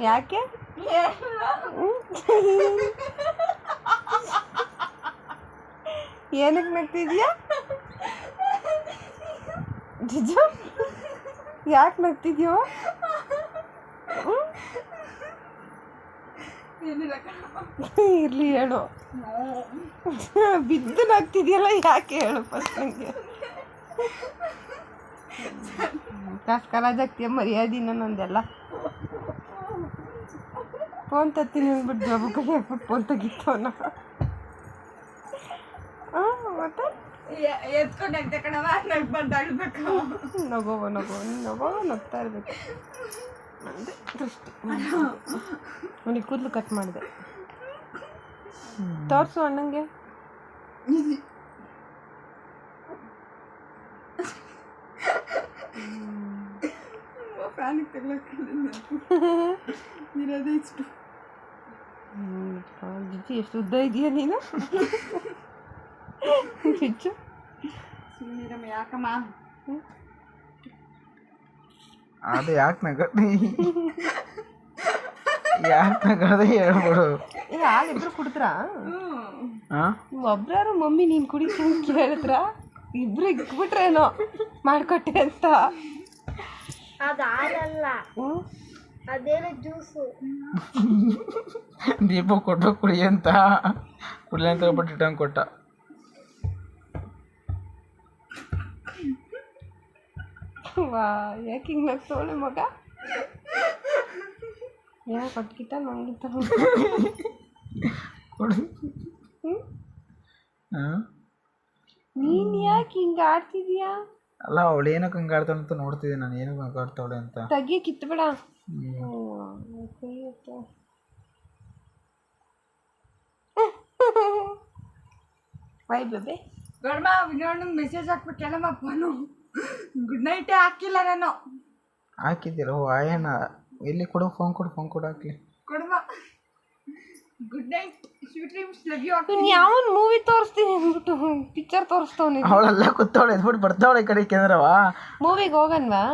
ಯಾಕೆ ಏನಕ್ಕೆ ನಗ್ತಿದ್ಯಾ ಜಿಜ ಯಾಕೆ ನಗ್ತಿದ್ಯೋ ಇರ್ಲಿ ಹೇಳು ಬಿದ್ದು ನಗ್ತಿದ್ಯಲ್ಲ ಯಾಕೆ ಹೇಳು ಫಸ್ಟ್ ನನಗೆ ಕಾಸ್ಕರಾಜಾಗ್ತೀಯ ಮರ್ಯಾದಿನ ನಂದೆಲ್ಲ ಫೋನ್ ತತ್ತೀನಿ ಅಂದ್ಬಿಟ್ಟು ಜಾಬು ಕೈ ಹಾಕ್ಬಿಟ್ಟು ಫೋನ್ ತೆಗಿತವನ ಮತ್ತೆ ಎತ್ಕೊಂಡು ನಗ್ದೆ ಕಣವ ನಗ್ಬಾರ್ದು ಅಳ್ಬೇಕು ನಗೋವ ನಗ್ತಾ ಇರ್ಬೇಕು ನಂದೆ ದೃಷ್ಟಿ ಅವನಿಗೆ ಕೂದಲು ಕಟ್ ಮಾಡಿದೆ ತೋರಿಸು ಅಣ್ಣಂಗೆ ಫ್ಯಾನಿಗೆ ಇರೋದೇ ಇಷ್ಟು ಜಿಜ್ಜಿ ಎಷ್ಟು ಉದ್ದ ಇದೆಯಾ ನೀನು ಜಿಜ್ಜು ಸುಮ್ಮನಿರಮ್ಮ ಯಾಕಮ್ಮ ಅದು ಯಾಕೆ ನಗಡಿ ಯಾಕೆ ನಗದೆ ಹೇಳ್ಬಿಡು ಹಾಲಿಬ್ರು ಕುಡಿದ್ರಾ ಒಬ್ರಾರು ಮಮ್ಮಿ ನೀನು ಕುಡಿತೀನಿ ಕೇಳಿದ್ರ ಇಬ್ರು ಇಕ್ಬಿಟ್ರೇನೋ ಮಾಡ್ಕೊಟ್ಟೆ ಅಂತ ಅದು ಹಾಲಲ್ಲ ಅದೇನೋ ಜ್ಯೂಸು ದೀಪ ಕೊಟ್ಟು ಕುಡಿ ಅಂತ ಕುಡಿಲಿ ಅಂತ ಹೇಳ್ಬಿಟ್ಟು ಇಟ್ಟಂಗೆ ಕೊಟ್ಟ ವಾ ಯಾಕೆ ಹಿಂಗೆ ನಗ್ತವಳೆ ಮಗ ಯಾಕೆ ಕೊಟ್ಕಿತ ನಂಗಿತ ಕೊಡು ನೀನು ಯಾಕೆ ಹಿಂಗೆ ಆಡ್ತಿದ್ಯಾ ಅಲ್ಲ ಅವಳು ಏನಕ್ಕೆ ಹಂಗೆ ಆಡ್ತಾಳೆ ಅಂತ ನೋಡ್ತಿದ್ದೆ ನಾನು ಏನಕ್ಕೆ ಹಂಗೆ ಆಡ್ತಾವಳೆ ಅಂತ ತಗಿ ಕಿತ್ಬೇಡ ಬಾಯ್ ಬೇಬೆ ಗಡ್ಮ ವಿನೋಣ್ಣಂಗೆ ಮೆಸೇಜ್ ಹಾಕ್ಬೇಕಲ್ಲಮ್ಮ ಫೋನು ಗುಡ್ ನೈಟೇ ಹಾಕಿಲ್ಲ ನಾನು ಹಾಕಿದ್ದೀರ ಆಯಣ್ಣ ಎಲ್ಲಿ ಕೊಡು ಫೋನ್ ಕೊಡು ಹಾಕಿ ಕೊಡಮ್ಮ good night sweet dreams love you ನೀನು ಯಾವನ್ ಮೂವಿ ತೋರಿಸ್ತೀನಿ ಅಂದ್ಬಿಟ್ಟು ಪಿಕ್ಚರ್ ತೋರಿಸ್ತವನಿ ಅವಳೆಲ್ಲ ಕೂತವಳೆ ಎದ್ಬಿಟ್ಟು ಬರ್ತಾವಳೆ ಈ ಕಡೆ ಕೇಂದ್ರವಾ ಮೂವಿಗೆ ಹೋಗನ್ವಾ